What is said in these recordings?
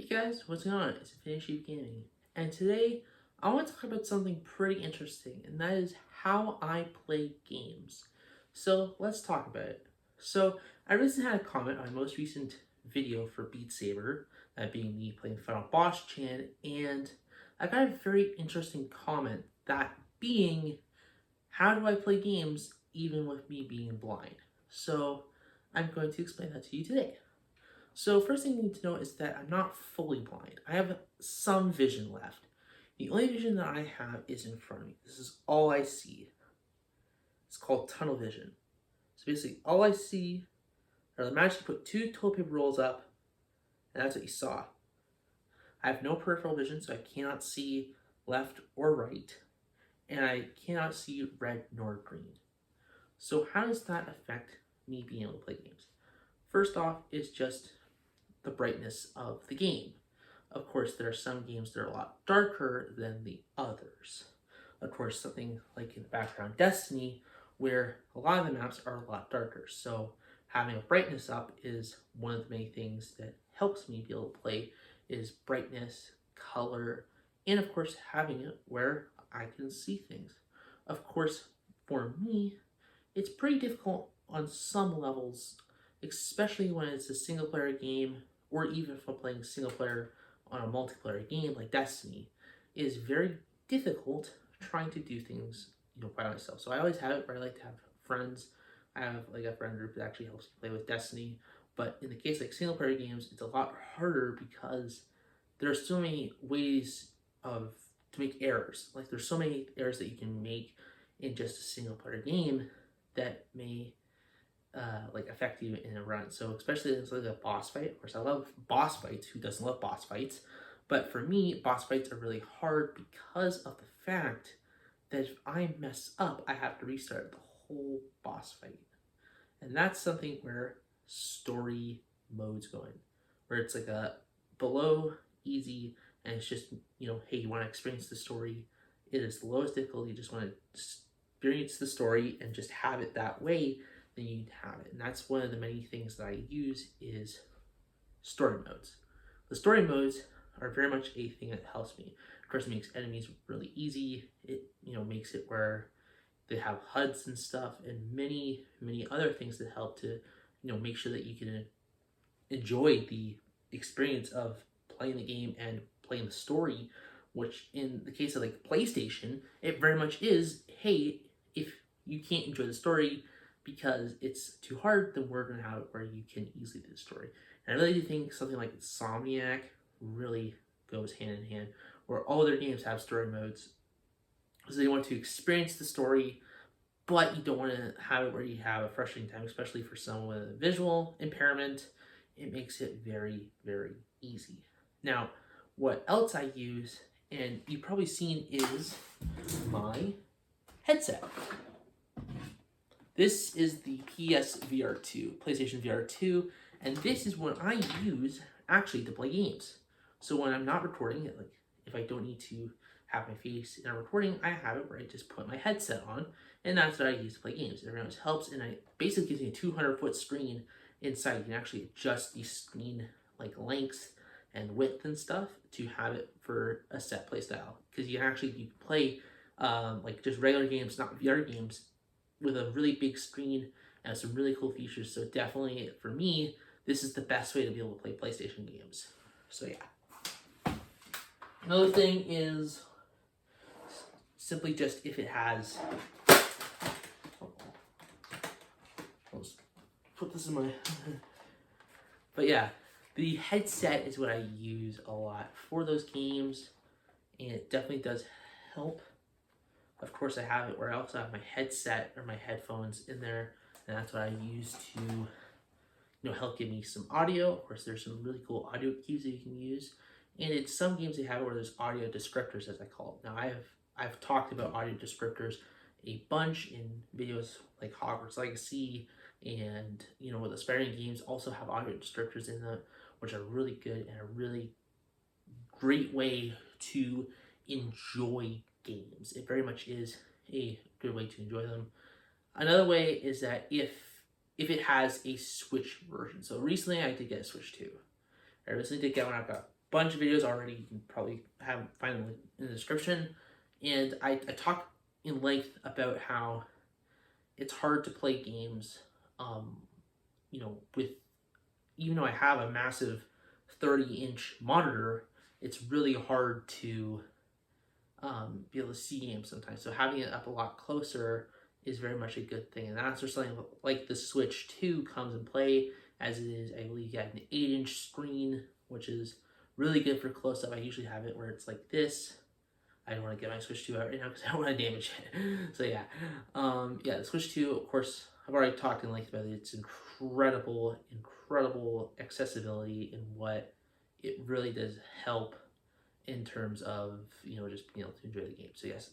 guys, what's going on? It's Infinity Sheep Gaming, and today I want to talk about something pretty interesting, and that is how I play games. So let's talk about it. So I recently had a comment on my most recent video for Beat Saber, that being me playing Final Boss Chan, and I got a very interesting comment, that being, how do I play games even with me being blind? So I'm going to explain that to you today. So first thing you need to know is that I'm not fully blind. I have some vision left. The only vision that I have is in front of me. This is all I see. It's called tunnel vision. So basically all I see, or imagine you put two toilet paper rolls up, and that's what you saw. I have no peripheral vision, so I cannot see left or right, and I cannot see red nor green. So how does that affect me being able to play games? First off is just the brightness of the game. Of course, there are some games that are a lot darker than the others. Of course, something like in the background Destiny, where a lot of the maps are a lot darker. So having a brightness up is one of the many things that helps me be able to play, is brightness, color, and of course having it where I can see things. Of course, for me, it's pretty difficult on some levels, especially when it's a single player game, or even if I'm playing single player on a multiplayer game like Destiny. It is very difficult trying to do things, by myself. So I always have it where I like to have friends. I have like a friend group that actually helps me play with Destiny. But in the case like single player games, it's a lot harder because there are so many ways to make errors. Like there's so many errors that you can make in just a single player game that may affect you in a run. So especially it's like a boss fight. Of course, I love boss fights. Who doesn't love boss fights? But for me, boss fights are really hard because of the fact that if I mess up, I have to restart the whole boss fight. And that's something where story modes go in, where it's like a below easy, and it's just, hey, you want to experience the story. It is the lowest difficulty. You just want to experience the story and just have it that way. Then you'd have it. And that's one of the many things that I use is story modes. The story modes are very much a thing that helps me. Of course, it makes enemies really easy. It makes it where they have HUDs and stuff, and many other things that help to make sure that you can enjoy the experience of playing the game and playing the story. Which in the case of like PlayStation, it very much is, hey, if you can't enjoy the story because it's too hard, then we're going to have it where you can easily do the story. And I really do think something like Insomniac really goes hand in hand, where all their games have story modes. So they want to experience the story, but you don't want to have it where you have a frustrating time, especially for someone with a visual impairment. It makes it very, very easy. Now, what else I use, and you've probably seen, is my headset. This is the PlayStation VR 2, and this is what I use actually to play games. So when I'm not recording it, like if I don't need to have my face in a recording, I have it where I just put my headset on, and that's what I use to play games. It very much helps, and it basically gives me a 200-foot screen inside. You can actually adjust the screen like length and width and stuff to have it for a set play style, because you can play like just regular games, not VR games, with a really big screen and some really cool features. So definitely for me, this is the best way to be able to play PlayStation games. So yeah. Another thing is simply just if it has, I'll just put this in my, but yeah, the headset is what I use a lot for those games, and it definitely does help. Of course, I have it where I also have my headset or my headphones in there, and that's what I use to, help give me some audio. Of course, there's some really cool audio cues that you can use, and in some games they have it where there's audio descriptors, as I call it. Now, I've talked about audio descriptors a bunch in videos like Hogwarts Legacy, and with aspiring games also have audio descriptors in them, which are really good and a really great way to enjoy games. It very much is a good way to enjoy them. Another way is that if it has a Switch version. So recently I did get a Switch 2. I recently did get one. I've got bunch of videos already. You can probably find them in the description. And I talk in length about how it's hard to play games, with, even though I have a massive 30-inch monitor, it's really hard to be able to see games sometimes. So having it up a lot closer is very much a good thing. And that's where something like the Switch 2 comes in play, as it is, I believe, you got an 8-inch screen, which is really good for close up. I usually have it where it's like this. I don't want to get my Switch 2 out right now because I don't want to damage it. So yeah, the Switch 2, of course, I've already talked in length about it. It's incredible accessibility, and what it really does help in terms of, just being able to enjoy the game. So yes,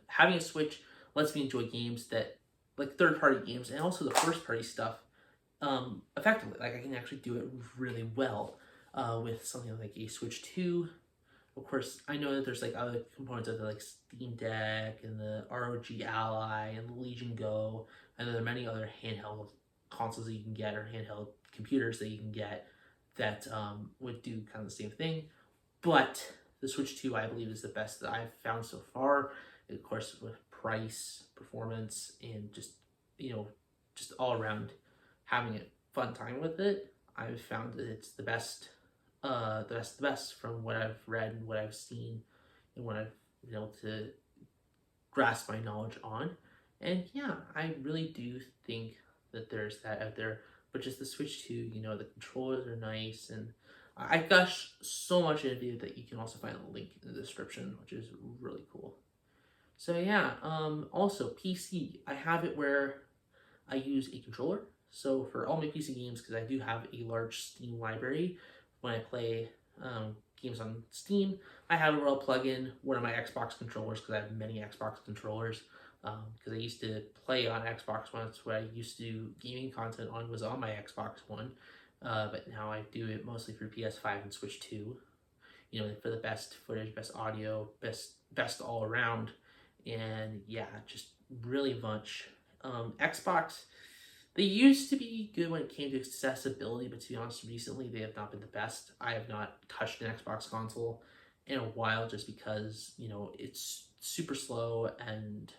having a Switch lets me enjoy games that, like, third-party games, and also the first-party stuff, effectively. Like, I can actually do it really well with something like a Switch 2. Of course, I know that there's like other components of the, like, Steam Deck and the ROG Ally and the Legion Go, and there are many other handheld consoles that you can get, or handheld computers that you can get, that would do kind of the same thing. But the Switch 2, I believe, is the best that I've found so far. And of course, with price, performance, and just all around having a fun time with it, I've found that it's the best, the best from what I've read and what I've seen and what I've been able to grasp my knowledge on. And yeah, I really do think that there's that out there. But just the Switch 2, the controllers are nice, and I gush so much in a video that you can also find a link in the description, which is really cool. So yeah, also PC, I have it where I use a controller. So for all my PC games, because I do have a large Steam library, when I play games on Steam, I have it where I'll plug in one of my Xbox controllers, because I have many Xbox controllers. Because I used to play on Xbox once, where I used to do gaming content on was on my Xbox One, but now I do it mostly for PS5 and Switch 2, for the best footage, best audio, best all around. And yeah, just really much. Xbox, they used to be good when it came to accessibility, but to be honest, recently they have not been the best. I have not touched an Xbox console in a while, just because, it's super slow, and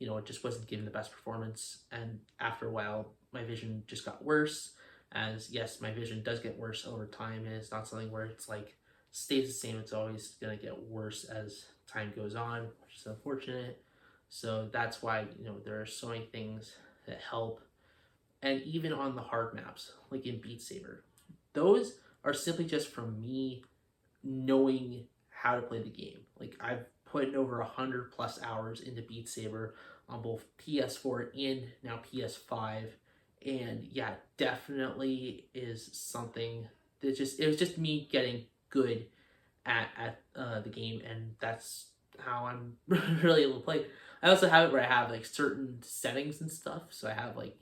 it just wasn't giving the best performance. And after a while, my vision just got worse. As yes, my vision does get worse over time, and it's not something where it's like stays the same. It's always gonna get worse as time goes on, which is unfortunate. So that's why, there are so many things that help. And even on the hard maps, like in Beat Saber, those are simply just from me knowing how to play the game. Like, I've put in over 100+ hours into Beat Saber on both PS4 and now PS5, and yeah, definitely is something that it was just me getting good at the game, and that's how I'm really able to play. I also have it where I have like certain settings and stuff. So I have, like,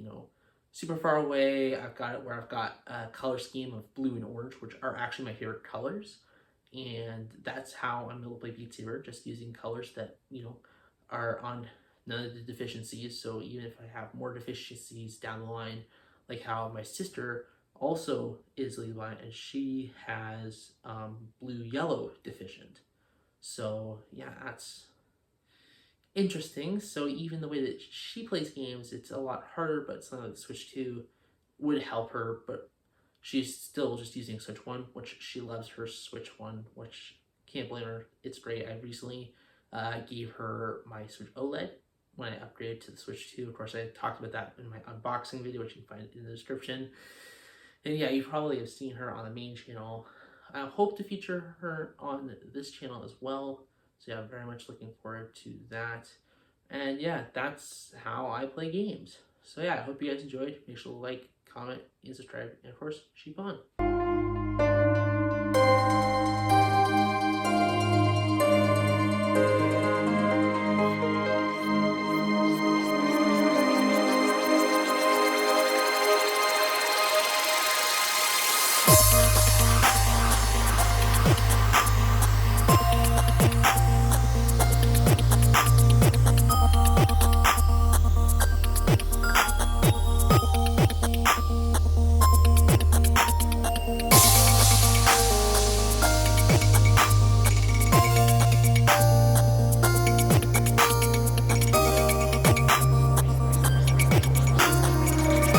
super far away. I've got it where I've got a color scheme of blue and orange, which are actually my favorite colors. And that's how I'm able to play Beat Saber, just using colors that, are on none of the deficiencies. So even if I have more deficiencies down the line, like how my sister also is Levi, and she has blue-yellow deficient. So yeah, that's interesting. So even the way that she plays games, it's a lot harder, but something like the Switch 2 would help her, but she's still just using Switch 1, which she loves her Switch 1, which can't blame her. It's great. I recently gave her my Switch OLED when I upgraded to the Switch 2. Of course, I talked about that in my unboxing video, which you can find in the description. And yeah, you probably have seen her on the main channel. I hope to feature her on this channel as well. So yeah, I'm very much looking forward to that. And yeah, that's how I play games. So yeah, I hope you guys enjoyed. Make sure to like, comment, and subscribe. And of course, sheep on.